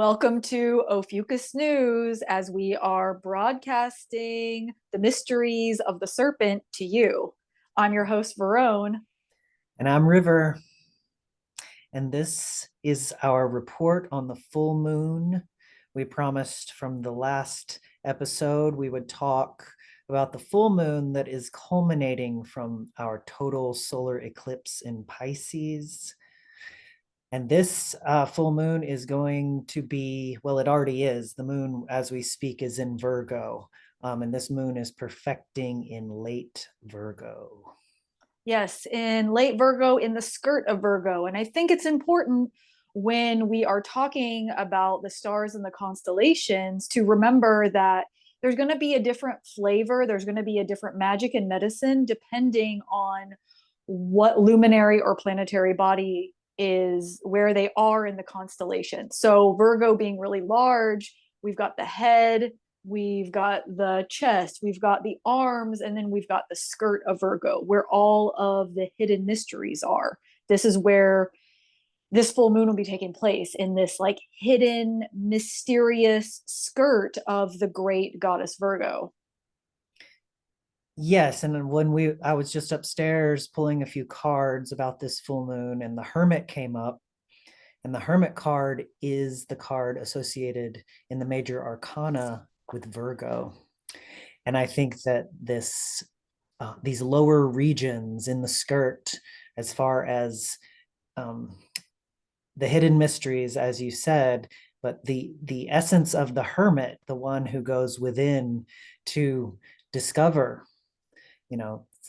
Welcome to Ophiuchus News as we are broadcasting the mysteries of the serpent to you. I'm your host, Verone. And I'm River. And this is our report on the full moon. We promised from the last episode we would talk about the full moon that is culminating from our total solar eclipse in Pisces. And this full moon is going to be, well, it already is. The moon, as we speak, is in Virgo. And this moon is perfecting in late Virgo. Yes, in late Virgo, in the skirt of Virgo. And I think it's important when we are talking about the stars and the constellations to remember that there's going to be a different flavor, there's going to be a different magic and medicine depending on what luminary or planetary body is where they are in the constellation. So, Virgo being really large, we've got the head, we've got the chest, we've got the arms, and then we've got the skirt of Virgo, where all of the hidden mysteries are. This is where this full moon will be taking place, in this like hidden, mysterious skirt of the great goddess Virgo. Yes, and when I was just upstairs pulling a few cards about this full moon, and the Hermit came up, and the Hermit card is the card associated in the major arcana with Virgo. And I think that these lower regions in the skirt, as far as the hidden mysteries, as you said, but the essence of the Hermit, the one who goes within to discover,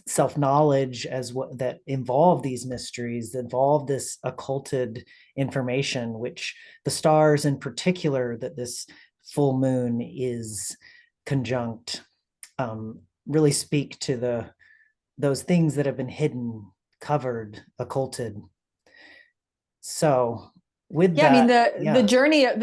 self-knowledge as what that involve these mysteries, that involve this occulted information, which the stars in particular that this full moon is conjunct really speak to those things that have been hidden, covered, occulted. So with Yeah, I mean that, the yeah.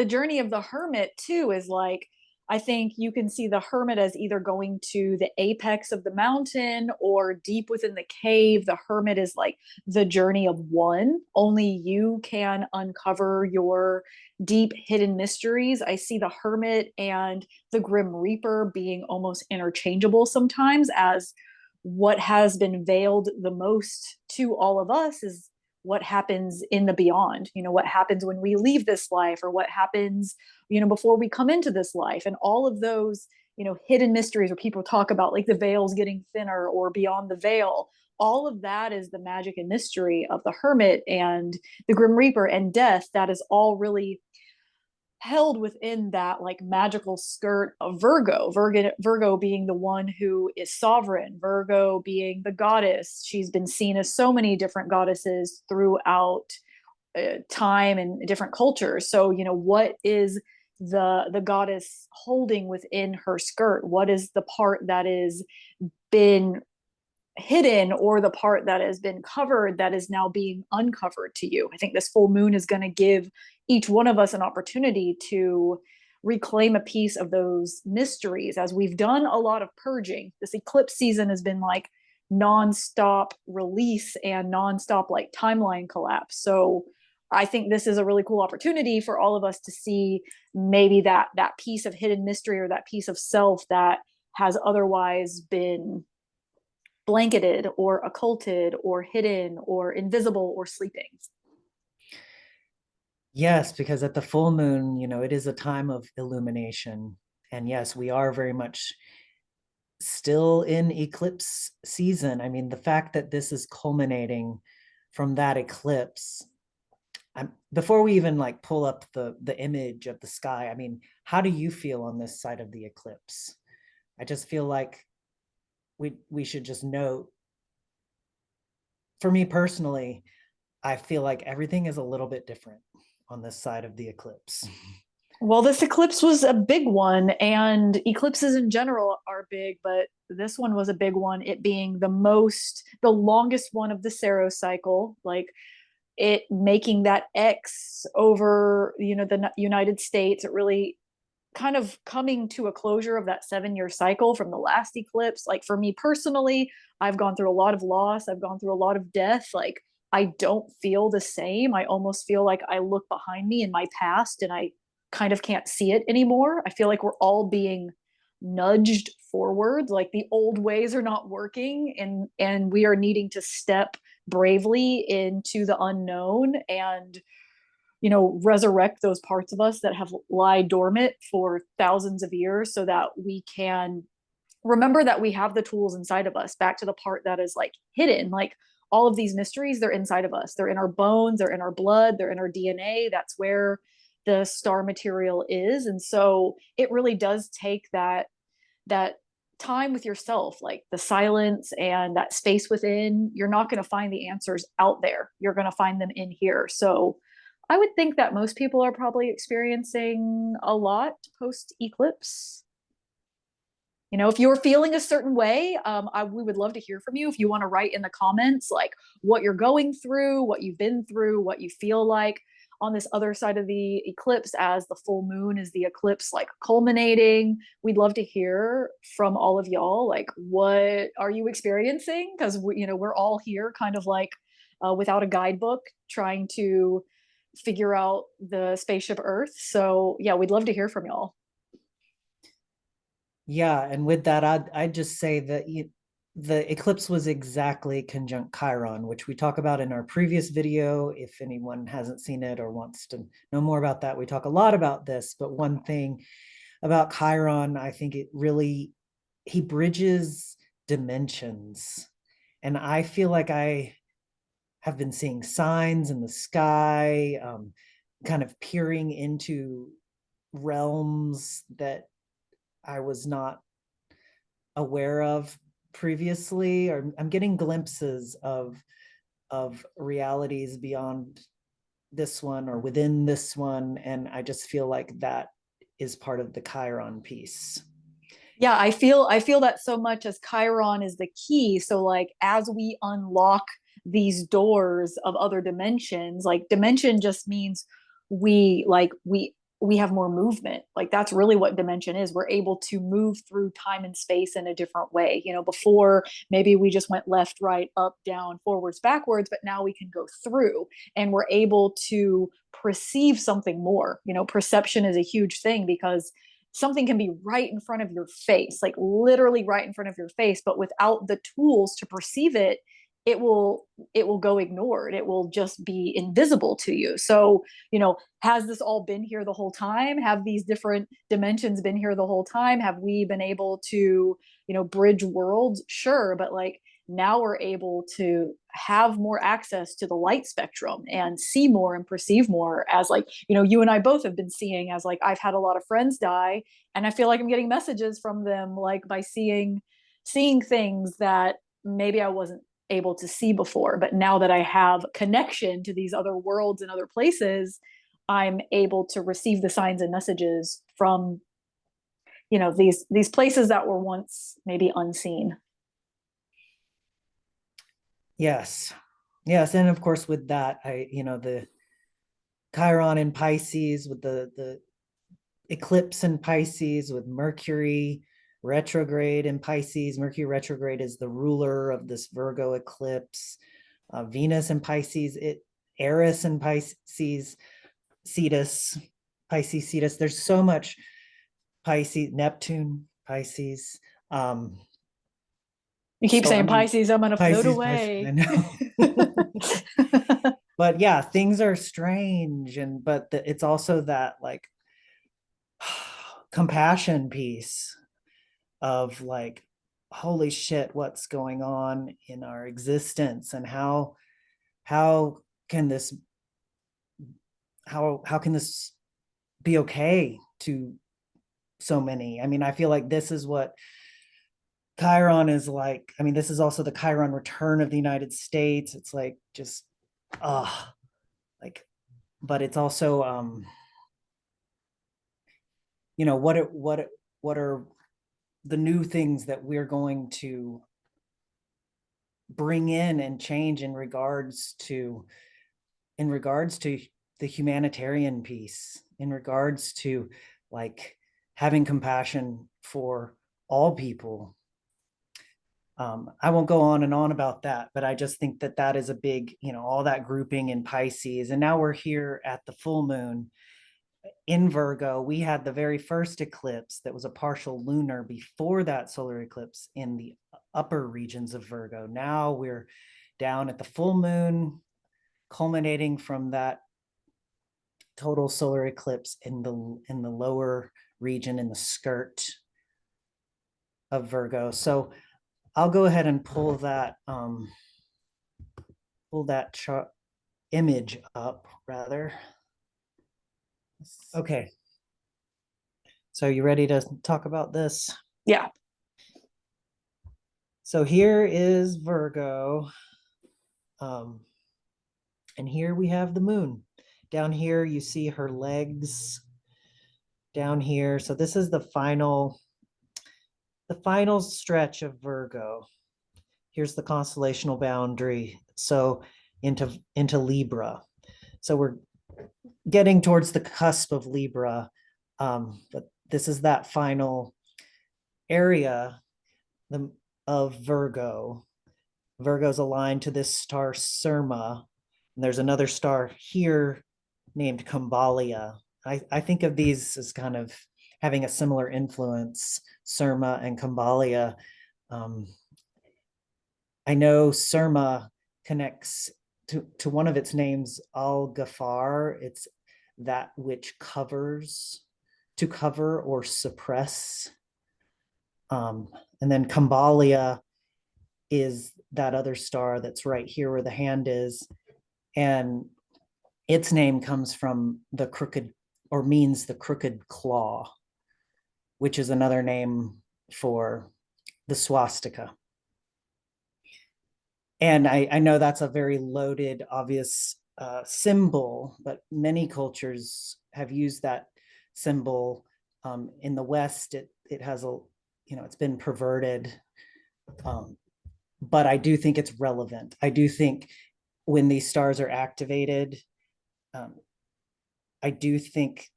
journey of the hermit too is like, I think you can see the hermit as either going to the apex of the mountain or deep within the cave. The hermit is like the journey of one. Only you can uncover your deep hidden mysteries. I see the hermit and the grim reaper being almost interchangeable sometimes, as what has been veiled the most to all of us is what happens in the beyond, what happens when we leave this life, or what happens before we come into this life, and all of those hidden mysteries where people talk about like the veils getting thinner or beyond the veil. All of that is the magic and mystery of the hermit and the grim reaper and death. That is all really held within that like magical skirt of Virgo being the one who is sovereign, Virgo being the goddess. She's been seen as so many different goddesses throughout time and different cultures. So what is the goddess holding within her skirt? What is the part that is been hidden, or the part that has been covered that is now being uncovered to you? I think this full moon is going to give each one of us an opportunity to reclaim a piece of those mysteries, as we've done a lot of purging. This eclipse season has been like nonstop release and nonstop like timeline collapse. So I think this is a really cool opportunity for all of us to see maybe that piece of hidden mystery, or that piece of self that has otherwise been blanketed or occulted or hidden or invisible or sleeping. Yes, because at the full moon, it is a time of illumination. And yes, we are very much still in eclipse season. I mean, the fact that this is culminating from that eclipse, before we even like pull up the image of the sky, I mean, how do you feel on this side of the eclipse? I just feel like we should just note, for me personally, I feel like everything is a little bit different on this side of the eclipse. Well, this eclipse was a big one, and eclipses in general are big, but this one was a big one, it being the longest one of the Saros cycle, like it making that X over, the United States. It really kind of coming to a closure of that 7-year cycle from the last eclipse. Like for me personally, I've gone through a lot of loss, I've gone through a lot of death. Like I don't feel the same. I almost feel like I look behind me in my past and I kind of can't see it anymore. I feel like we're all being nudged forward, like the old ways are not working, and we are needing to step bravely into the unknown and resurrect those parts of us that have lie dormant for thousands of years so that we can remember that we have the tools inside of us. Back to the part that is like hidden, like all of these mysteries, they're inside of us, they're in our bones, they're in our blood, they're in our DNA. That's where the star material is. And so it really does take that time with yourself, like the silence and that space within. You're not going to find the answers out there, you're going to find them in here. So I would think that most people are probably experiencing a lot post eclipse. If you're feeling a certain way, we would love to hear from you. If you want to write in the comments, like what you're going through, what you've been through, what you feel like on this other side of the eclipse, as the full moon is the eclipse, like culminating. We'd love to hear from all of y'all. Like, what are you experiencing? Because we're all here kind of like without a guidebook, trying to figure out the spaceship Earth. So yeah, we'd love to hear from y'all. Yeah, and with that, I'd just say that the eclipse was exactly conjunct Chiron, which we talk about in our previous video. If anyone hasn't seen it or wants to know more about that, we talk a lot about this. But one thing about Chiron, I think he bridges dimensions. And I feel like I have been seeing signs in the sky, kind of peering into realms that I was not aware of previously, or I'm getting glimpses of realities beyond this one or within this one, and I just feel like that is part of the Chiron piece. Yeah, I feel that so much, as Chiron is the key. So like as we unlock these doors of other dimensions, like dimension just means we have more movement. Like that's really what dimension is. We're able to move through time and space in a different way. Before maybe we just went left, right, up, down, forwards, backwards, but now we can go through and we're able to perceive something more. Perception is a huge thing because something can be right in front of your face, like literally right in front of your face, but without the tools to perceive it, it will go ignored. It will just be invisible to you. So, has this all been here the whole time? Have these different dimensions been here the whole time? Have we been able to, bridge worlds? Sure, but like now we're able to have more access to the light spectrum and see more and perceive more, as like you and I both have been seeing, as like I've had a lot of friends die and I feel like I'm getting messages from them, like by seeing things that maybe I wasn't able to see before, but now that I have connection to these other worlds and other places, I'm able to receive the signs and messages from these places that were once maybe unseen. Yes. Yes, and of course with that, the Chiron in Pisces, with the eclipse in Pisces, with Mercury retrograde in Pisces. Mercury retrograde is the ruler of this Virgo eclipse. Venus in Pisces, Eris in Pisces, Cetus, Pisces, Cetus. There's so much Pisces, Neptune, Pisces. You keep So I saying mean, Pisces, I'm gonna float Pisces, I away. know. But yeah, things are strange, but it's also that like compassion piece of like, holy shit, what's going on in our existence, and how can this how can this be okay to so many? I mean, I feel like this is what Chiron is like. I mean, this is also the Chiron return of the United States. It's like just like, but it's also what are the new things that we're going to bring in and change in regards to the humanitarian piece, in regards to like having compassion for all people. I won't go on and on about that, but I just think that that is a big, all that grouping in Pisces. And now we're here at the full moon. in Virgo, we had the very first eclipse that was a partial lunar before that solar eclipse in the upper regions of Virgo. Now we're down at the full moon, culminating from that total solar eclipse in the lower region in the skirt of Virgo. So I'll go ahead and pull that chart image up rather. Okay. So you ready to talk about this? Yeah. So here is Virgo. And here we have the moon. Down here you see her legs down here. So this is the final stretch of Virgo. Here's the constellational boundary. So into Libra. So we're getting towards the cusp of Libra. But this is that final area of Virgo. Virgo's aligned to this star Syrma. And there's another star here named Khambalia. I think of these as kind of having a similar influence, Syrma and Khambalia. I know Syrma connects to one of its names, Al Ghafar. It's that which covers, to cover or suppress. And then Khambalia is that other star that's right here where the hand is. And its name comes from the crooked, or means the crooked claw, which is another name for the swastika. And I know that's a very loaded, obvious symbol, but many cultures have used that symbol. In the West, it has it's been perverted. But I do think it's relevant. I do think when these stars are activated, I do think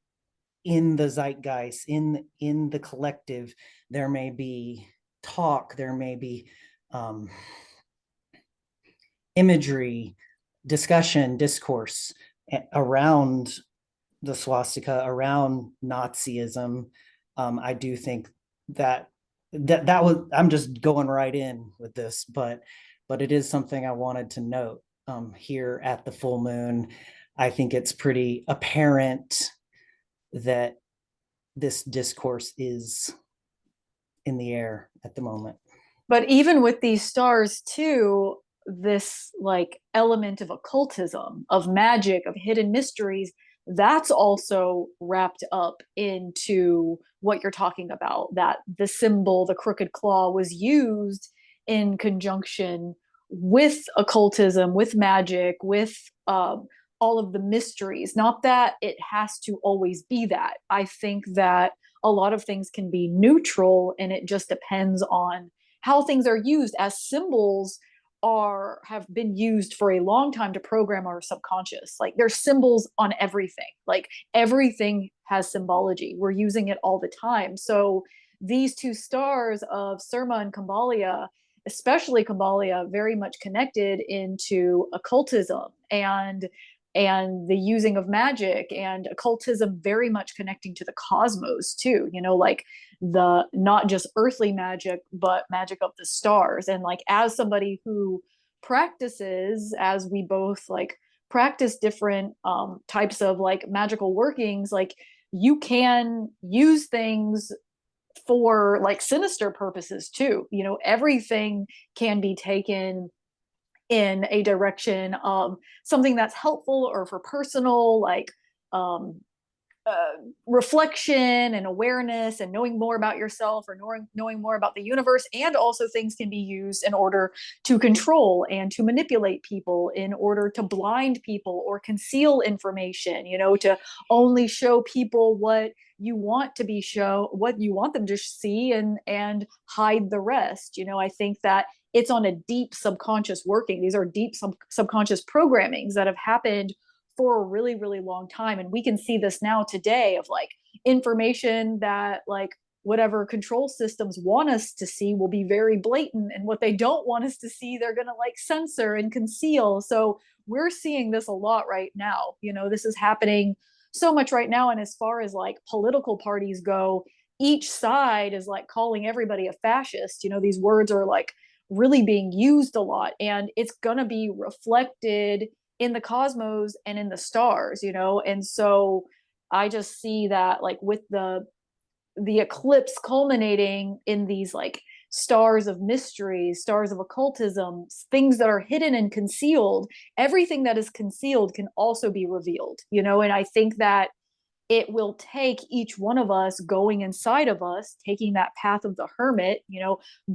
in the zeitgeist, in the collective, there may be talk, there may be imagery, discussion, discourse around the swastika, around Nazism. I do think that was, I'm just going right in with this, but it is something I wanted to note here at the full moon. I think it's pretty apparent that this discourse is in the air at the moment. But even with these stars too, this like element of occultism, of magic, of hidden mysteries, that's also wrapped up into what you're talking about. That the symbol, the crooked claw, was used in conjunction with occultism, with magic, with all of the mysteries. Not that it has to always be that. I think that a lot of things can be neutral, and it just depends on how things are used. As symbols have been used for a long time to program our subconscious. Like there's symbols on everything. Like everything has symbology. We're using it all the time. So these two stars of Syrma and Khambalia, especially Khambalia, very much connected into occultism and the using of magic, and occultism very much connecting to the cosmos too, like the not just earthly magic but magic of the stars. And like as somebody who practices, as we both like practice different types of like magical workings, like you can use things for like sinister purposes too. Everything can be taken in a direction of something that's helpful or for personal, like reflection and awareness and knowing more about yourself, or knowing more about the universe. And also things can be used in order to control and to manipulate people, in order to blind people or conceal information, to only show people what you want to be show, what you want them to see, and hide the rest. I think that it's on a deep subconscious working. These are deep subconscious programmings that have happened for a really, really long time. And we can see this now today of like information that like whatever control systems want us to see will be very blatant, and what they don't want us to see, they're going to like censor and conceal. So we're seeing this a lot right now. This is happening so much right now. And as far as like political parties go, each side is like calling everybody a fascist. These words are like really being used a lot, and it's going to be reflected in the cosmos and in the stars, and so I just see that like with the eclipse culminating in these like stars of mysteries, stars of occultism, things that are hidden and concealed. Everything that is concealed can also be revealed, and I think that it will take each one of us going inside of us, taking that path of the hermit,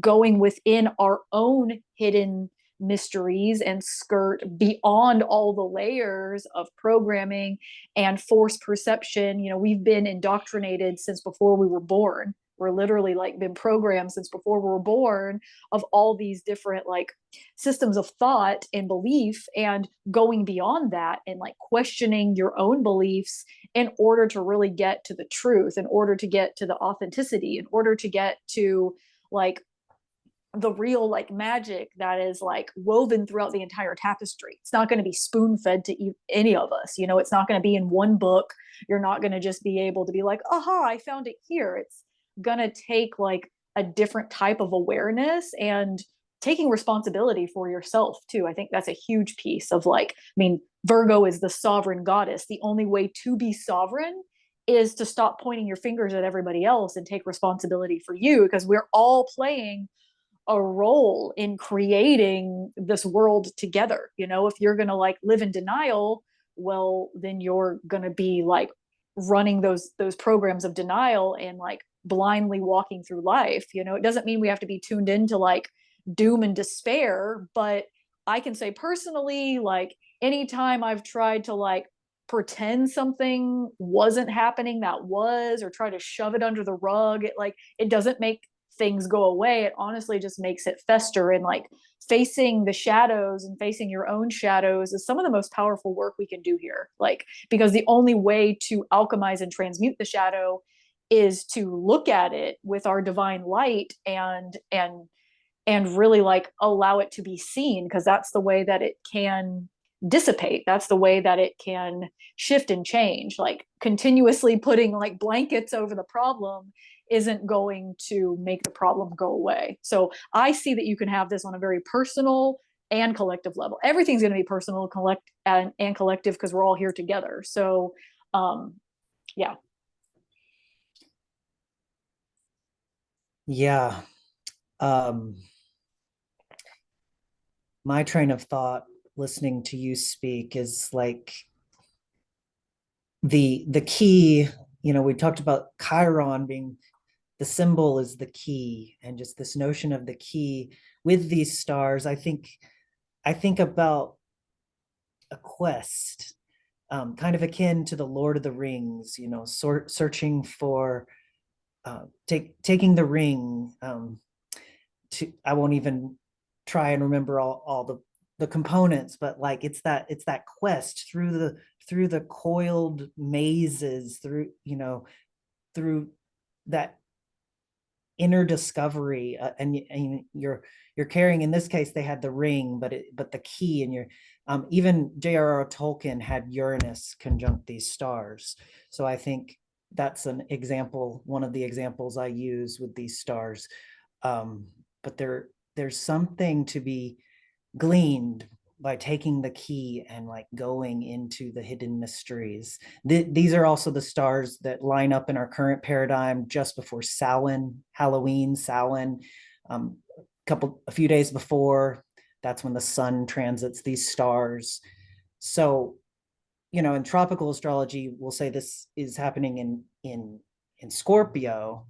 going within our own hidden mysteries and skirt beyond all the layers of programming and force perception. We've been indoctrinated since before we were born. We're literally like been programmed since before we were born of all these different like systems of thought and belief, and going beyond that and like questioning your own beliefs in order to really get to the truth, in order to get to the authenticity, in order to get to like the real like magic that is like woven throughout the entire tapestry. It's not going to be spoon fed to any of us. It's not going to be in one book. You're not going to just be able to be like, aha, I found it here. It's going to take like a different type of awareness and taking responsibility for yourself too. I think that's a huge piece of like, I mean, Virgo is the sovereign goddess. The only way to be sovereign is to stop pointing your fingers at everybody else and take responsibility for you, because we're all playing a role in creating this world together. If you're going to like live in denial, well, then you're going to be like running those programs of denial and like blindly walking through life. It doesn't mean we have to be tuned into like doom and despair, but I can say personally, like anytime I've tried to like pretend something wasn't happening that was, or try to shove it under the rug, it doesn't make things go away. It honestly just makes it fester. And like facing the shadows and facing your own shadows is some of the most powerful work we can do here. Like, because the only way to alchemize and transmute the shadow is to look at it with our divine light and really like allow it to be seen, because that's the way that it can dissipate. That's the way that it can shift and change. Like continuously putting like blankets over the problem isn't going to make the problem go away. So I see that you can have this on a very personal and collective level. Everything's going to be personal, and collective, because we're all here together. So yeah. Yeah. Um, my train of thought listening to you speak is like the key. We talked about Chiron being the symbol is the key, and just this notion of the key with these stars. I think about a quest, kind of akin to the Lord of the Rings, searching for taking the ring. I won't even try and remember all the components, but like it's that quest through the coiled mazes, through that inner discovery, and you're carrying, in this case they had the ring, but the key, and you're even J.R.R. Tolkien had Uranus conjunct these stars. So I think that's one of the examples I use with these stars. But there's something to be gleaned by taking the key and like going into the hidden mysteries. These are also the stars that line up in our current paradigm just before Samhain, Halloween, Samhain. A few days before, that's when the sun transits these stars. So, in tropical astrology, we'll say this is happening in Scorpio.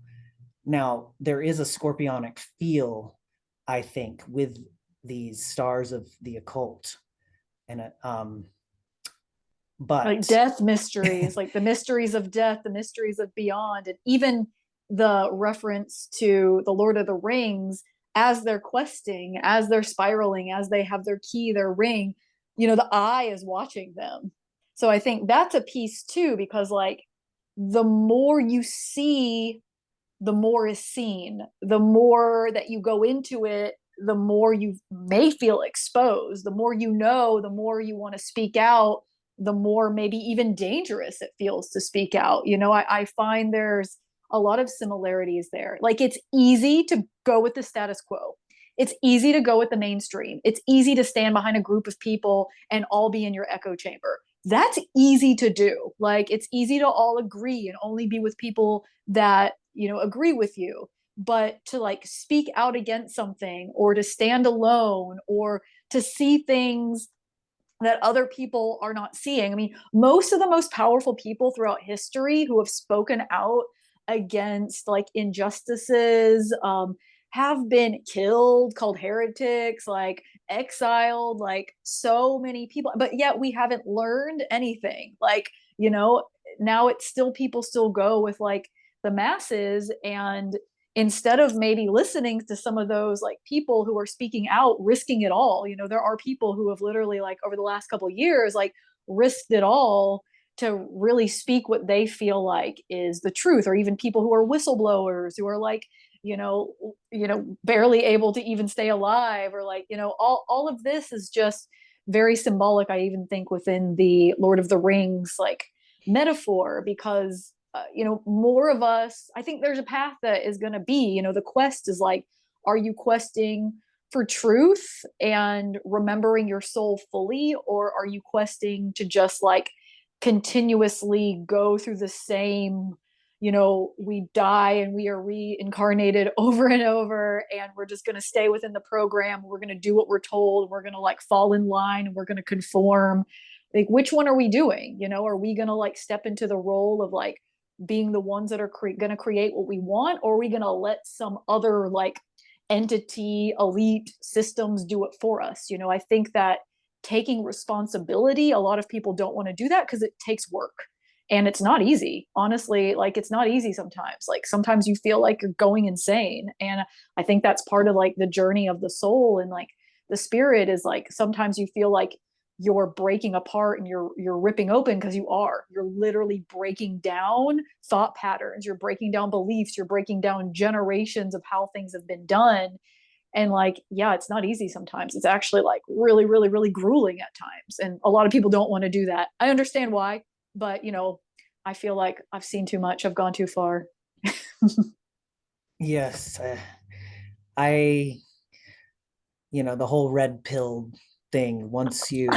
Now, there is a scorpionic feel, I think, with these stars of the occult, and but like death mysteries, like the mysteries of death, the mysteries of beyond, and even the reference to the Lord of the Rings as they're questing, as they're spiraling, as they have their key, their ring, the eye is watching them. So I think that's a piece too, because like the more you see, the more is seen. The more that you go into it, the more you may feel exposed. The more the more you want to speak out the more maybe even dangerous it feels to speak out. I find there's a lot of similarities there. Like, it's easy to go with the status quo. It's easy to go with the mainstream. It's easy to stand behind a group of people and all be in your echo chamber. That's easy to do. Like, it's easy to all agree and only be with people that, agree with you. But to like speak out against something, or to stand alone, or to see things that other people are not seeing. I mean, most of the most powerful people throughout history who have spoken out against like injustices, have been killed, called heretics, like exiled, like so many people. But yet we haven't learned anything. Like, now it's still, people still go with like the masses, and instead of maybe listening to some of those like people who are speaking out, risking it all. There are people who have literally, like, over the last couple of years, like, risked it all to really speak what they feel like is the truth. Or even people who are whistleblowers, who are like, barely able to even stay alive, or like, all of this is just very symbolic. I even think within the Lord of the Rings like metaphor, because more of us, I think there's a path that is going to be, the quest is like, are you questing for truth and remembering your soul fully, or are you questing to just like continuously go through the same, we die and we are reincarnated over and over, and we're just going to stay within the program, we're going to do what we're told, we're going to like fall in line, and we're going to conform. Like, which one are we doing? Are we going to like step into the role of like being the ones that are going to create what we want, or are we going to let some other like entity, elite systems do it for us? I think that taking responsibility, a lot of people don't want to do that because it takes work, and it's not easy, honestly. Like, it's not easy sometimes. Like, sometimes you feel like you're going insane, and I think that's part of like the journey of the soul, and like the spirit is like, sometimes you feel like you're breaking apart and you're ripping open, because you're literally breaking down thought patterns, you're breaking down beliefs, you're breaking down generations of how things have been done. And like, yeah, it's not easy sometimes. It's actually like really, really, really grueling at times, and a lot of people don't want to do that. I understand why, but I feel like I've seen too much, I've gone too far. Yes, I, the whole red pill thing, once you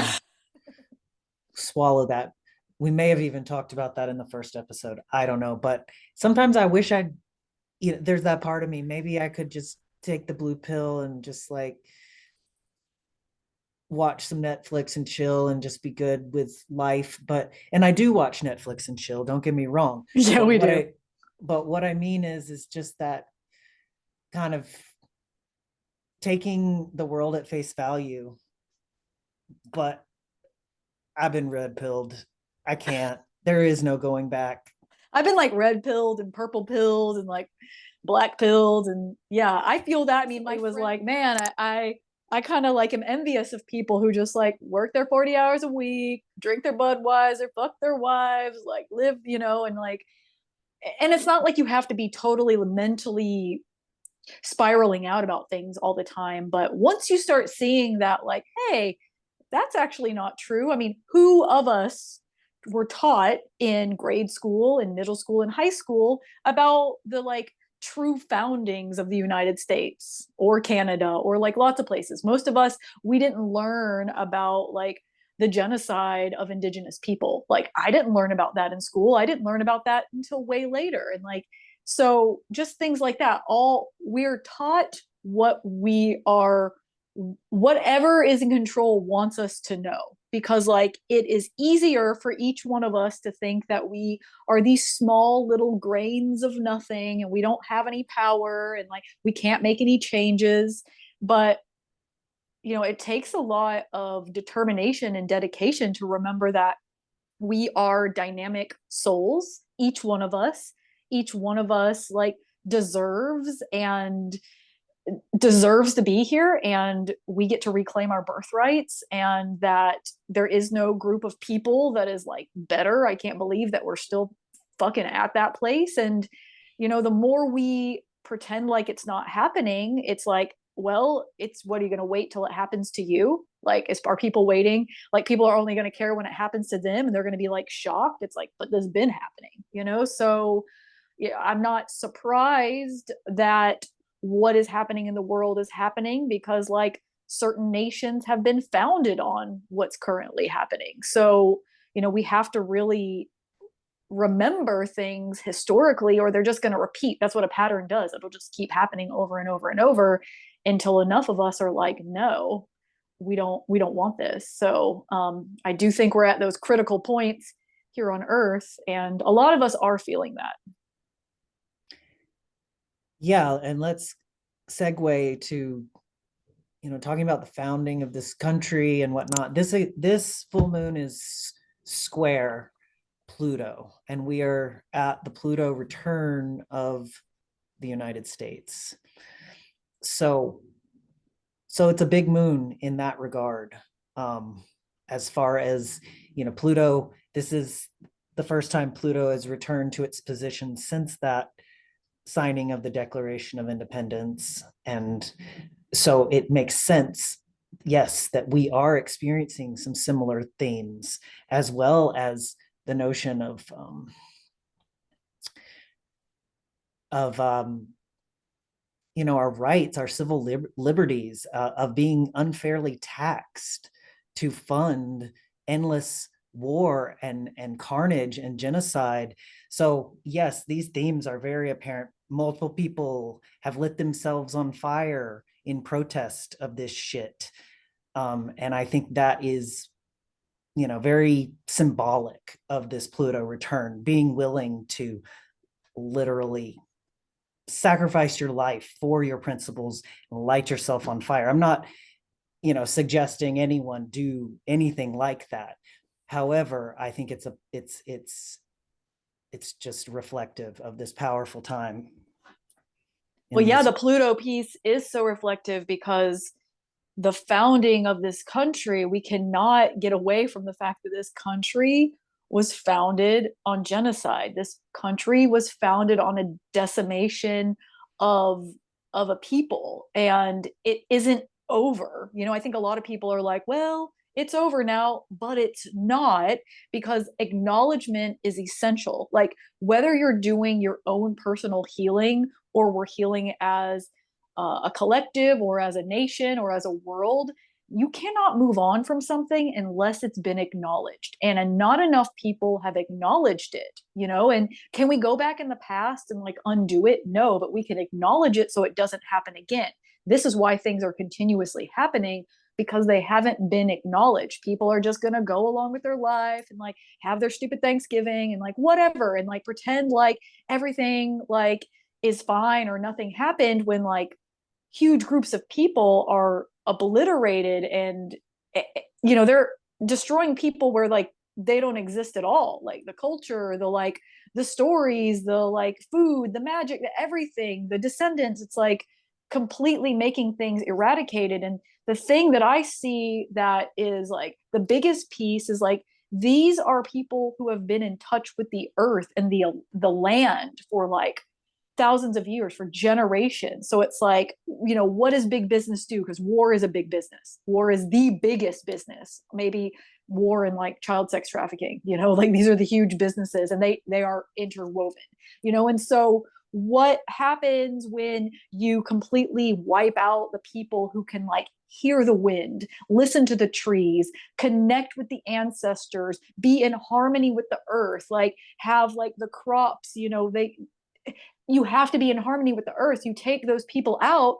swallow that, we may have even talked about that in the first episode. I don't know, but sometimes I wish I'd, there's that part of me, maybe I could just take the blue pill and just like watch some Netflix and chill and just be good with life. And I do watch Netflix and chill, don't get me wrong. Yeah, But we what do. I mean is just that kind of taking the world at face value. But I've been red pilled. I can't. There is no going back. I've been like red pilled and purple pilled and like black pilled, and yeah, I feel that. I mean, my was like, man, I kind of like am envious of people who just like work their 40 hours a week, drink their Budweiser, fuck their wives, like live, and like, and it's not like you have to be totally mentally spiraling out about things all the time. But once you start seeing that, like, hey, that's actually not true. I mean, who of us were taught in grade school and middle school and high school about the like true foundings of the United States or Canada or like lots of places? Most of us, we didn't learn about like the genocide of indigenous people. Like, I didn't learn about that in school. I didn't learn about that until way later. And like, so just things like that. All we're taught what we are, whatever is in control wants us to know, because like it is easier for each one of us to think that we are these small little grains of nothing and we don't have any power and like we can't make any changes. But it takes a lot of determination and dedication to remember that we are dynamic souls, each one of us like deserves and deserves to be here, and we get to reclaim our birthrights, and that there is no group of people that is like better. I can't believe that we're still fucking at that place. And the more we pretend like it's not happening, it's like, well, it's, what, are you going to wait till it happens to you? Like, are people waiting? Like, people are only going to care when it happens to them and they're going to be like shocked. It's like, but this has been happening, you know? So yeah, I'm not surprised that what is happening in the world is happening, because like certain nations have been founded on what's currently happening. So, we have to really remember things historically, or they're just going to repeat. That's what a pattern does. It'll just keep happening over and over and over until enough of us are like, no, we don't want this. So I do think we're at those critical points here on Earth, and a lot of us are feeling that. Yeah, and let's segue to talking about the founding of this country and whatnot. This full moon is square Pluto, and we are at the Pluto return of the United States. So it's a big moon in that regard. As far as Pluto, this is the first time Pluto has returned to its position since that signing of the Declaration of Independence. And so it makes sense, yes, that we are experiencing some similar themes, as well as the notion of our rights, our civil liberties, of being unfairly taxed to fund endless war and carnage and genocide. So yes, these themes are very apparent. Multiple people have lit themselves on fire in protest of this shit. And I think that is, very symbolic of this Pluto return, being willing to literally sacrifice your life for your principles and light yourself on fire. I'm not, suggesting anyone do anything like that. However, I think it's just reflective of this powerful time Well, in yeah, this. the Pluto piece is so reflective because the founding of this country, we cannot get away from the fact that this country was founded on genocide. This country was founded on a decimation of of a people, and it isn't over. I think a lot of people are like, well, it's over now, but it's not, because acknowledgement is essential. Like, whether you're doing your own personal healing or we're healing as a collective or as a nation or as a world, you cannot move on from something unless it's been acknowledged. And not enough people have acknowledged it. And can we go back in the past and like undo it? No, but we can acknowledge it so it doesn't happen again. This is why things are continuously happening, because they haven't been acknowledged. People are just going to go along with their life and like have their stupid Thanksgiving and like whatever, and like pretend like everything like is fine or nothing happened, when like huge groups of people are obliterated, and they're destroying people where like they don't exist at all, like the culture, the like the stories, the like food, the magic, the everything, the descendants. It's like completely making things eradicated. And the thing that I see that is like the biggest piece is like, these are people who have been in touch with the earth and the land for like thousands of years, for generations. So it's like, what does big business do? Because war is a big business. War is the biggest business. Maybe war and like child sex trafficking, like these are the huge businesses, and they are interwoven, and so what happens when you completely wipe out the people who can like hear the wind, listen to the trees, connect with the ancestors, be in harmony with the earth, like have like the crops, you have to be in harmony with the earth. You take those people out,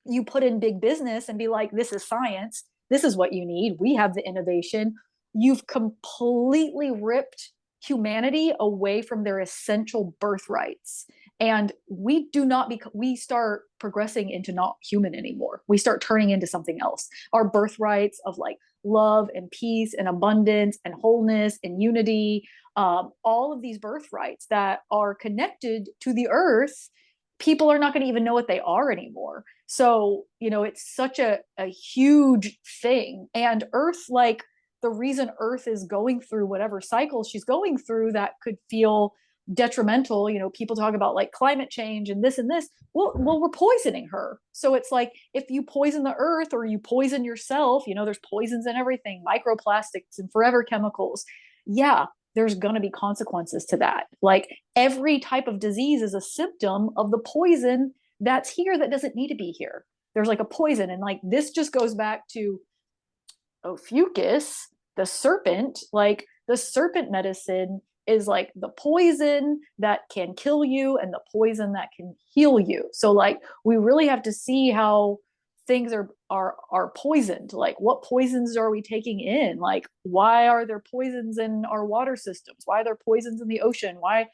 you put in big business and be like, this is science, this is what you need, we have the innovation. You've completely ripped humanity away from their essential birthrights, and we start progressing into not human anymore. We start turning into something else. Our birthrights of like love and peace and abundance and wholeness and unity, all of these birthrights that are connected to the earth, people are not going to even know what they are anymore. So, it's such a huge thing. And earth, like the reason earth is going through whatever cycle she's going through that could feel detrimental. People talk about like climate change and this and this. Well, we're poisoning her. So it's like, if you poison the earth or you poison yourself, there's poisons in everything, microplastics and forever chemicals. Yeah, there's going to be consequences to that. Like, every type of disease is a symptom of the poison that's here that doesn't need to be here. There's like a poison. And like, this just goes back to Ophiuchus, the serpent. Like, the serpent medicine is like the poison that can kill you and the poison that can heal you. So like, we really have to see how things are poisoned. Like, what poisons are we taking in? Like, why are there poisons in our water systems? Why are there poisons in the ocean? Why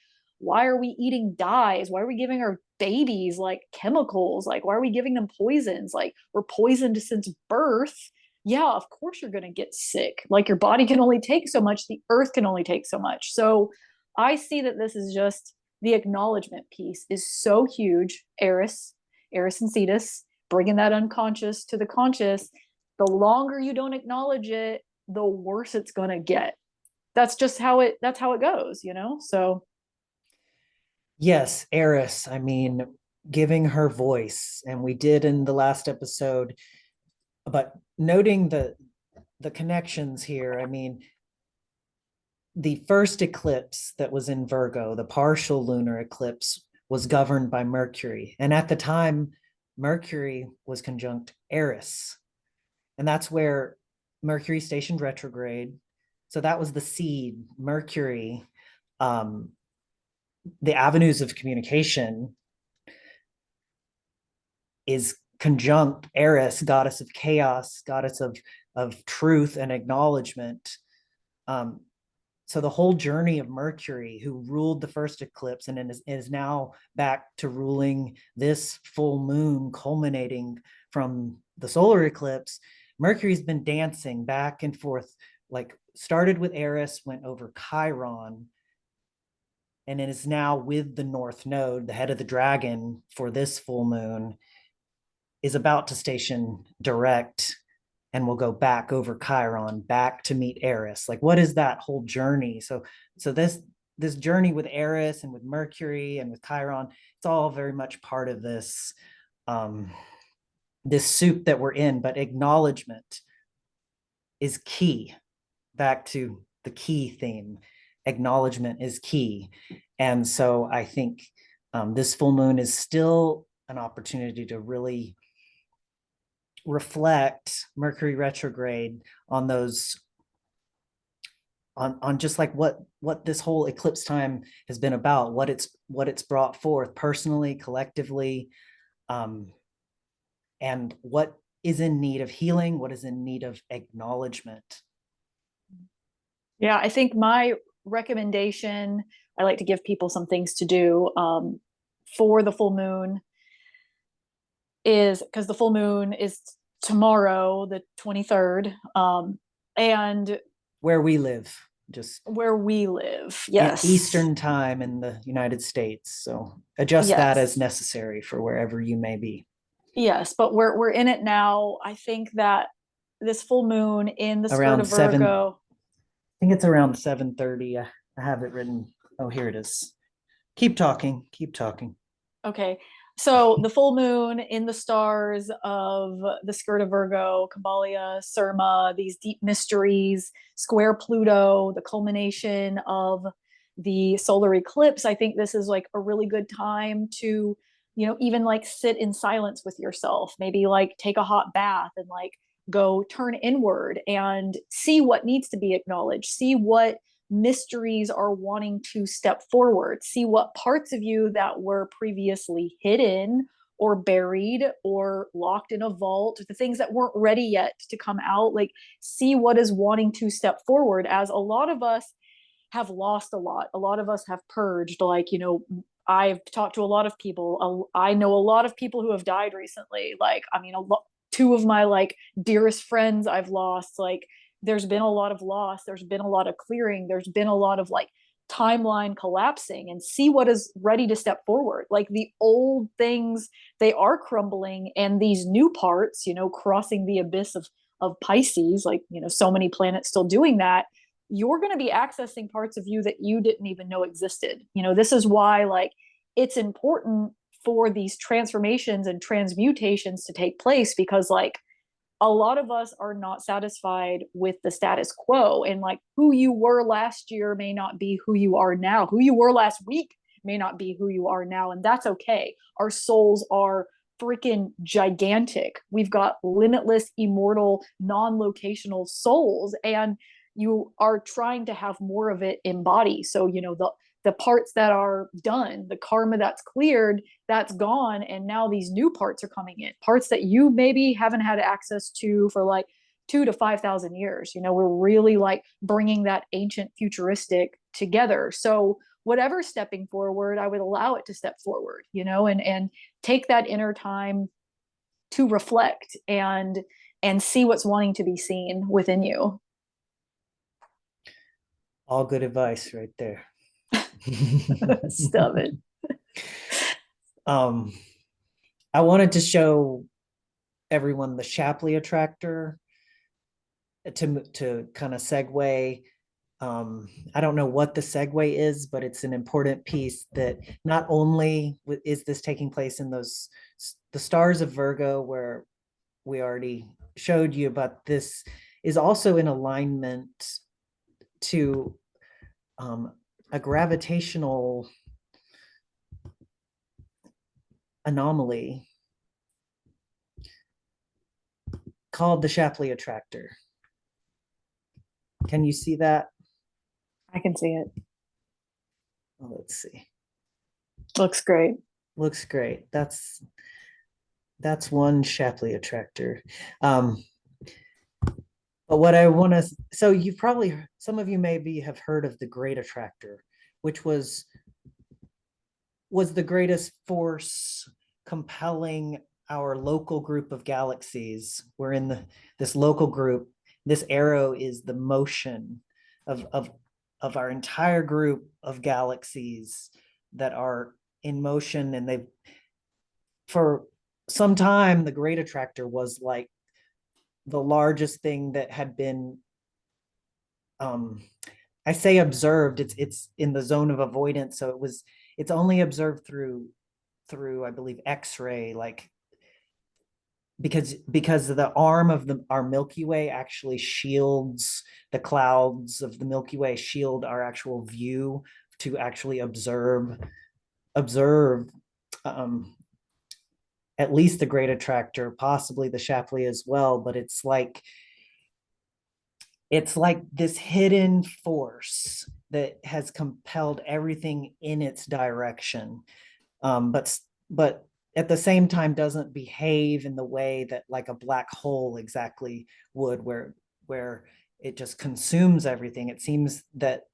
are we eating dyes? Why are we giving our babies like chemicals? Like, why are we giving them poisons? Like, we're poisoned since birth. Yeah, of course you're going to get sick. Like, your body can only take so much, the earth can only take so much. So I see that this is just the acknowledgement piece is so huge. Eris and Cetus, bringing that unconscious to the conscious. The longer you don't acknowledge it, the worse it's going to get. That's how it goes. So Yes, Eris. I mean, giving her voice, and we did in the last episode, but noting the connections here. I mean, the first eclipse that was in Virgo, the partial lunar eclipse, was governed by Mercury. And at the time, Mercury was conjunct Eris. And that's where Mercury stationed retrograde. So that was the seed, Mercury, um, the avenues of communication is conjunct Eris, goddess of chaos, goddess of truth and acknowledgement. Um, so the whole journey of Mercury, who ruled the first eclipse and is now back to ruling this full moon, culminating from the solar eclipse, Mercury's been dancing back and forth, like started with Eris, went over Chiron, and it is now with the North Node, the head of the dragon for this full moon, is about to station direct and will go back over Chiron, back to meet Eris. Like, what is that whole journey? So this journey with Eris and with Mercury and with Chiron, it's all very much part of this soup that we're in. But acknowledgement is key. Back to the key theme, acknowledgement is key. And so I think this full moon is still an opportunity to really reflect Mercury retrograde on those, on just like what this whole eclipse time has been about, what it's brought forth personally, collectively, and what is in need of healing, what is in need of acknowledgement. yeah, I think my recommendation, I like to give people some things to do for the full moon, is because the full moon is tomorrow, the 23rd, and Where we live, just where we live. Yes. Eastern time in the United States. So adjust that as Yes. necessary for wherever you may be. Yes, but we're in it now. I think that this full moon in the skirt Around of seven, Virgo. I think it's around 7:30. I have it written. Oh, here it is. Keep talking. Keep talking. Okay. So the full moon in the stars of the skirt of Virgo, khambalia, syrma, these deep mysteries, square Pluto, the culmination of the solar eclipse. I think this is like a really good time to, even like sit in silence with yourself, maybe like take a hot bath and like go turn inward and see what needs to be acknowledged, see what mysteries are wanting to step forward, see what parts of you that were previously hidden or buried or locked in a vault, the things that weren't ready yet to come out, like see what is wanting to step forward. As a lot of us have lost a lot of us have purged, like, I've talked to a lot of people. I know a lot of people who have died recently. Like, I mean, two of my like dearest friends I've lost. Like, there's been a lot of loss. There's been a lot of clearing. There's been a lot of like timeline collapsing, and see what is ready to step forward. Like, the old things, they are crumbling, and these new parts, crossing the abyss of Pisces, like, so many planets still doing that. you're going to be accessing parts of you that you didn't even know existed. This is why like it's important for these transformations and transmutations to take place, because like a lot of us are not satisfied with the status quo, and like who you were last year may not be who you are now. Who you were last week may not be who you are now, and that's okay. Our souls are freaking gigantic. We've got limitless, immortal, non-locational souls, and you are trying to have more of it embody. So the parts that are done, the karma that's cleared, that's gone, and now these new parts are coming in, parts that you maybe haven't had access to for like 2 to 5,000 years. We're really like bringing that ancient futuristic together. So whatever's stepping forward, I would allow it to step forward, and take that inner time to reflect and see what's wanting to be seen within you. All good advice right there. Stop it. um I wanted to show everyone the Shapley attractor to kind of segue. I don't know what the segue is, but it's an important piece that not only is this taking place in the stars of Virgo, where we already showed you, but this is also in alignment to a gravitational anomaly called the Shapley attractor. Can you see that? I can see it. Oh, let's see. Looks great. Looks great. That's one Shapley attractor. But what I want to, so you've probably, some of you maybe have heard of the Great Attractor, which was the greatest force compelling our local group of galaxies. We're in this local group. This arrow is the motion of our entire group of galaxies that are in motion, and they've, for some time, the Great Attractor was like the largest thing that had been, I say observed, it's in the zone of avoidance, so it's only observed through I believe X-ray, like because the arm of our Milky Way actually shields, the clouds of the Milky Way shield our actual view to actually observe at least the Great Attractor, possibly the Shapley as well. But it's like this hidden force that has compelled everything in its direction, but at the same time doesn't behave in the way that like a black hole exactly would, where it just consumes everything. It seems that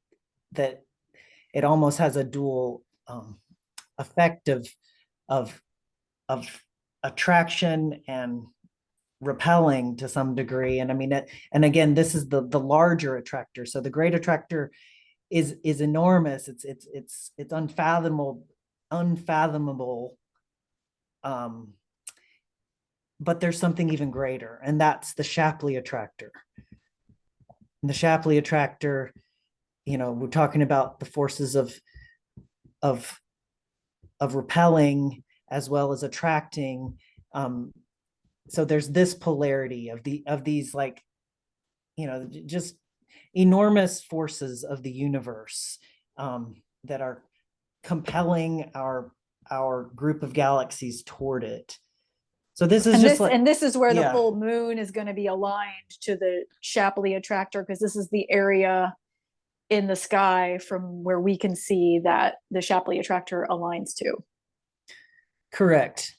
it almost has a dual effect of attraction and repelling to some degree. And I mean, and again, this is the larger attractor. So the Great Attractor is enormous. It's unfathomable. But there's something even greater, and that's the Shapley attractor. And the Shapley attractor, we're talking about the forces of repelling as well as attracting. So there's this polarity of these, like, just enormous forces of the universe that are compelling our group of galaxies toward it. So this is and this is where the yeah, full moon is going to be aligned to the Shapley attractor, because this is the area in the sky from where we can see that the Shapley attractor aligns to. correct.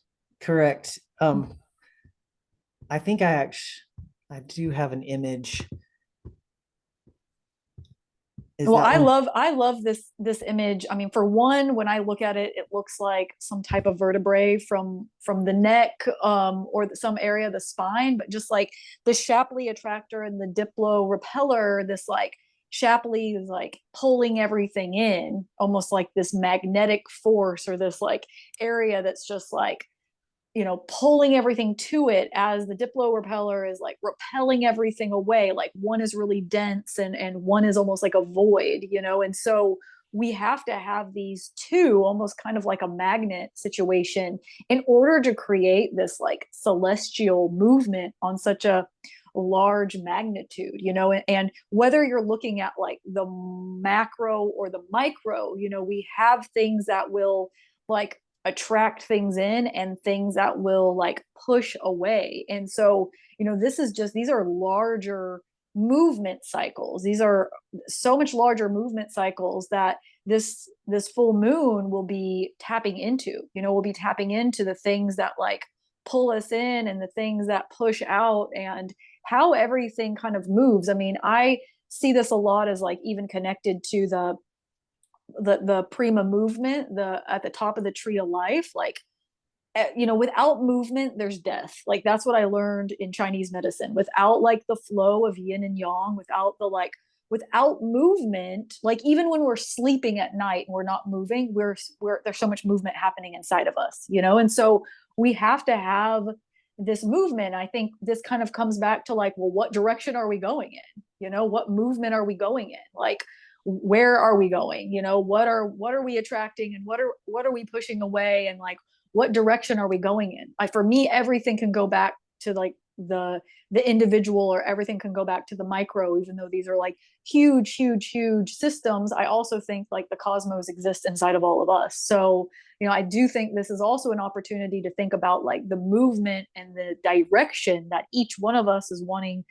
I think I do have an image. Well, I love this image. I mean, for one, when I look at it, it looks like some type of vertebrae from the neck, or some area of the spine. But just like the Shapley attractor and the Diplo repeller, this like Shapley is like pulling everything in, almost like this magnetic force, or this like area that's just like pulling everything to it, as the diplo repeller is like repelling everything away. Like one is really dense and one is almost like a void, and so we have to have these two almost kind of like a magnet situation in order to create this like celestial movement on such a large magnitude, and whether you're looking at like the macro or the micro, we have things that will like attract things in and things that will like push away. And so, these are larger movement cycles. These are so much larger movement cycles that this full moon will be tapping into. We'll be tapping into the things that like pull us in and the things that push out, and how everything kind of moves. I mean, I see this a lot as like even connected to the prima movement, the at the top of the tree of life. Like, without movement there's death. Like that's what I learned in Chinese medicine. Without like the flow of yin and yang, without movement, like even when we're sleeping at night and we're not moving, we're there's so much movement happening inside of us, and so we have to have this movement. I think this kind of comes back to like, well, what direction are we going in? What movement are we going in? Like, where are we going? What are we attracting, and what are we pushing away, and like what direction are we going in? Like for me, everything can go back to like the individual, or everything can go back to the micro, even though these are like huge, huge, huge systems. I also think like the cosmos exists inside of all of us. So, I do think this is also an opportunity to think about like the movement and the direction that each one of us is wanting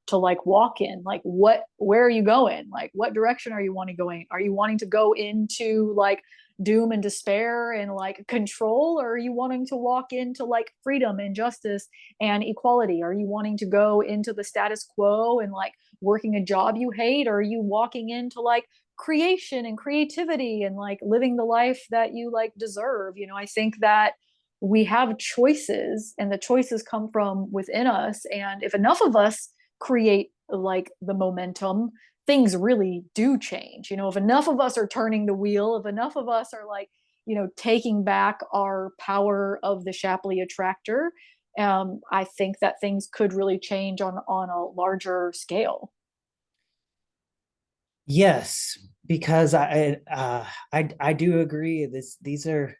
to like walk in. Like where are you going? Like what direction are you wanting going? Are you wanting to go into like doom and despair and like control, or are you wanting to walk into like freedom and justice and equality? Are you wanting to go into the status quo and like working a job you hate, or are you walking into like creation and creativity and like living the life that you like deserve? I think that we have choices, and the choices come from within us, and if enough of us create like the momentum, things really do change. If enough of us are turning the wheel, if enough of us are like, taking back our power of the Shapley attractor, I think that things could really change on a larger scale. Yes, because I do agree. These are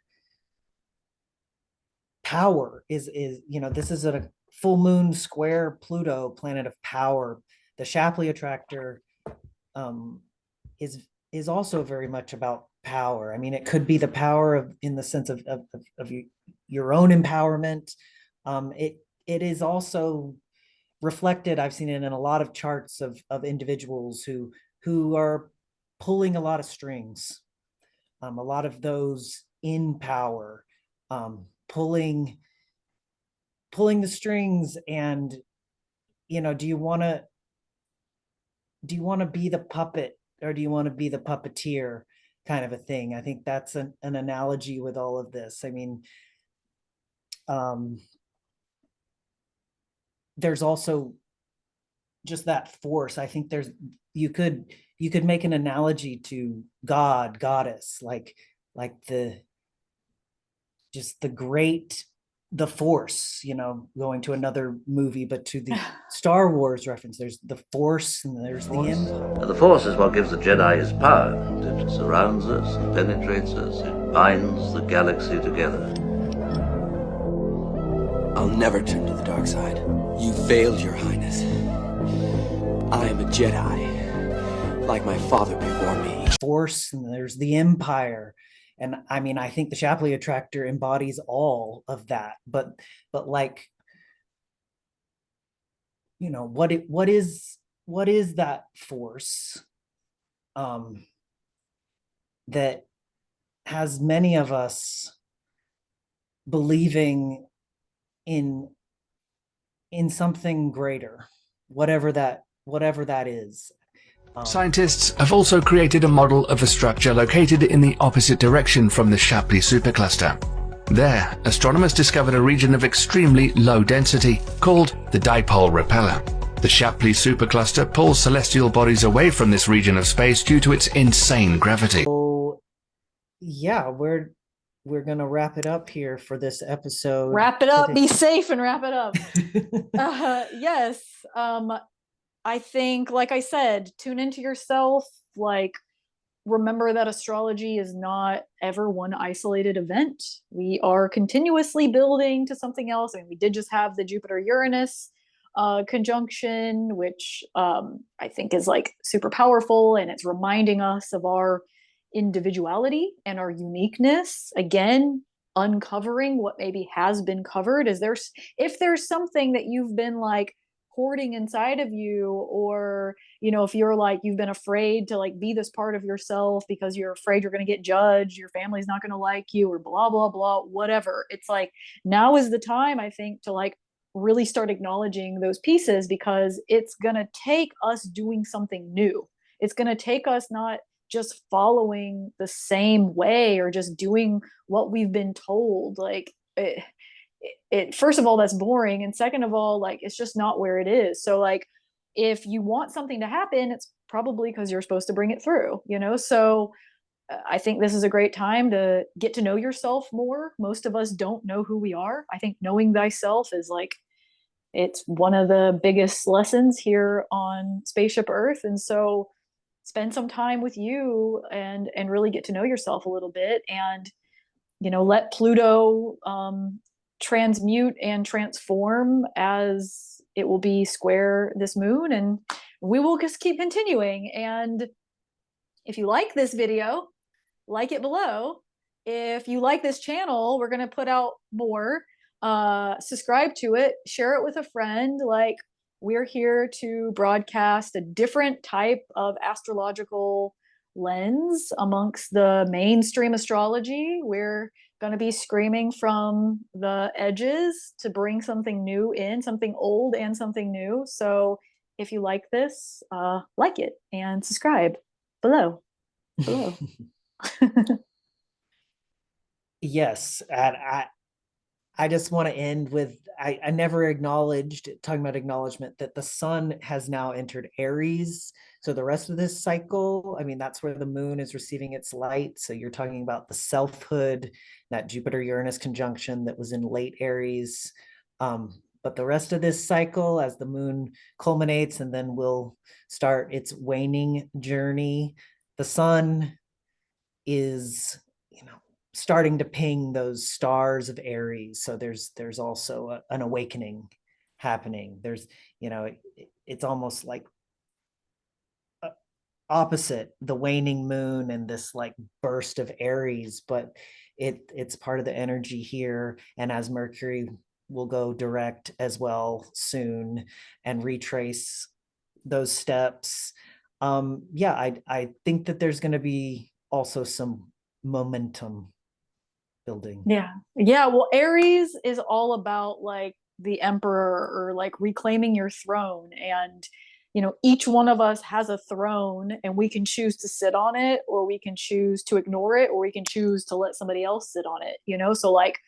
power is this is a full moon square Pluto, planet of power. The Shapley attractor is also very much about power. I mean, it could be the power of in the sense of your own empowerment. It is also reflected. I've seen it in a lot of charts of individuals who are pulling a lot of strings. A lot of those in power, pulling the strings. And do you want to be the puppet, or do you want to be the puppeteer, kind of a thing? I think that's an analogy with all of this. I mean, there's also just that force. I think you could make an analogy to God, goddess, like the force, going to another movie, but to the Star Wars reference, there's the force and there's the The force is what gives the Jedi his power. It surrounds us, it penetrates us, it binds the galaxy together. I'll never turn to the dark side. You failed, Your Highness. I am a Jedi, like my father before me. Force, and there's the Empire. And I mean, I think the Shapley attractor embodies all of that. But like, what is that force that has many of us believing in something greater, whatever that is. Scientists have also created a model of a structure located in the opposite direction from the Shapley supercluster. There, astronomers discovered a region of extremely low density called the dipole repeller. The Shapley supercluster pulls celestial bodies away from this region of space due to its insane gravity. So, yeah, we're going to wrap it up here for this episode. Wrap it up, today. be safe and wrap it up. Yes. I think, like I said, tune into yourself. Like, remember that astrology is not ever one isolated event. We are continuously building to something else. I mean, we did just have the Jupiter-Uranus conjunction, which I think is like super powerful, and it's reminding us of our individuality and our uniqueness. Again, uncovering what maybe has been covered. If there's something that you've been like hoarding inside of you, or if you're like you've been afraid to like be this part of yourself because you're afraid you're going to get judged, your family's not going to like you, or blah blah blah, whatever, it's like now is the time, I think, to like really start acknowledging those pieces, because it's going to take us doing something new. It's going to take us not just following the same way or just doing what we've been told. Like it first of all, that's boring, and second of all, like it's just not where it is. So like if you want something to happen, it's probably because you're supposed to bring it through, so I think this is a great time to get to know yourself more. Most of us don't know who we are. I think knowing thyself is like, it's one of the biggest lessons here on Spaceship Earth. And so spend some time with you and really get to know yourself a little bit, and let Pluto transmute and transform as it will be square this moon, and we will just keep continuing. And if you like this video, like it below. If you like this channel, we're going to put out more. Subscribe to it, share it with a friend. Like, we're here to broadcast a different type of astrological lens amongst the mainstream astrology. We're going to be screaming from the edges to bring something new in, something old and something new. So if you like this, like it and subscribe below. Yes, and I just want to end with, I never acknowledged, talking about acknowledgement, that the sun has now entered Aries. So the rest of this cycle, I mean, that's where the moon is receiving its light. So you're talking about the selfhood, that Jupiter-Uranus conjunction that was in late Aries. But the rest of this cycle, as the moon culminates and then will start its waning journey, the sun is, starting to ping those stars of Aries. So there's also an awakening happening. There's, it's almost like opposite the waning moon and this like burst of Aries, but it's part of the energy here. And as Mercury will go direct as well soon and retrace those steps. I think that there's going to be also some momentum building. Yeah, well, Aries is all about like the emperor, or like reclaiming your throne. And each one of us has a throne, and we can choose to sit on it, or we can choose to ignore it, or we can choose to let somebody else sit on it. So like,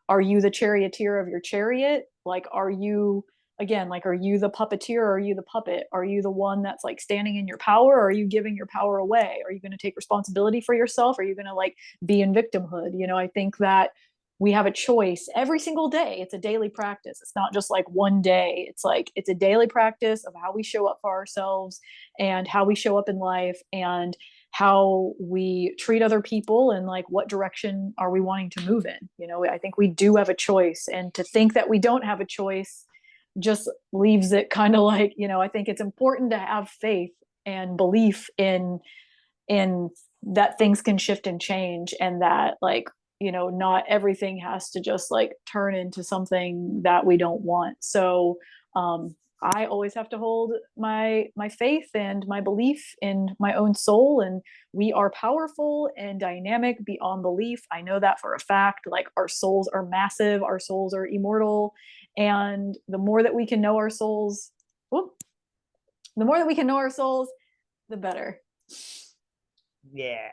are you the charioteer of your chariot? Like, are you, again, like, are you the puppeteer, or are you the puppet? Are you the one that's like standing in your power, or are you giving your power away? Are you going to take responsibility for yourself? Are you going to like be in victimhood? I think that we have a choice every single day. It's a daily practice. It's not just like one day. It's like, it's a daily practice of how we show up for ourselves and how we show up in life and how we treat other people, and like what direction are we wanting to move in. I think we do have a choice, and to think that we don't have a choice just leaves it kind of like, I think it's important to have faith and belief in that things can shift and change, and that like, not everything has to just like turn into something that we don't want. So I always have to hold my faith and my belief in my own soul, and we are powerful and dynamic beyond belief. I know that for a fact. Like, our souls are massive, our souls are immortal, and the more that we can know our souls, the better. Yeah.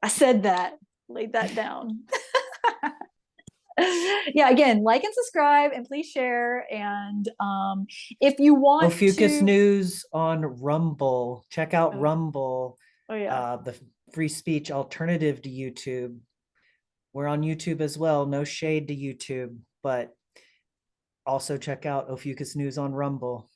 I said that, laid that down. Yeah, again, like and subscribe, and please share. And if you want Ophiuchus news on Rumble, check out Rumble. Oh yeah. free speech alternative to YouTube. We're on YouTube as well. No shade to YouTube, but also check out Ophiuchus News on Rumble.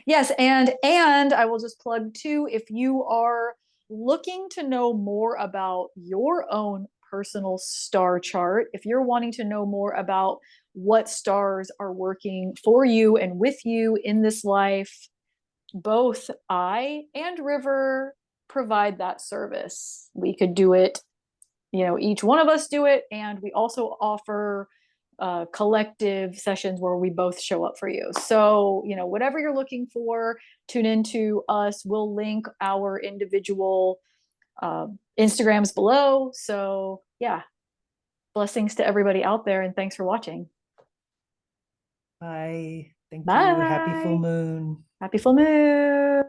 Yes, and I will just plug too, if you are looking to know more about your own personal star chart, if you're wanting to know more about what stars are working for you and with you in this life, both I and River provide that service. We could do it, each one of us do it, and we also offer collective sessions where we both show up for you. So, whatever you're looking for, tune into us. We'll link our individual Instagrams below. So, yeah, blessings to everybody out there, and thanks for watching. Bye. Thank Bye. you. Happy full moon. Happy full moon.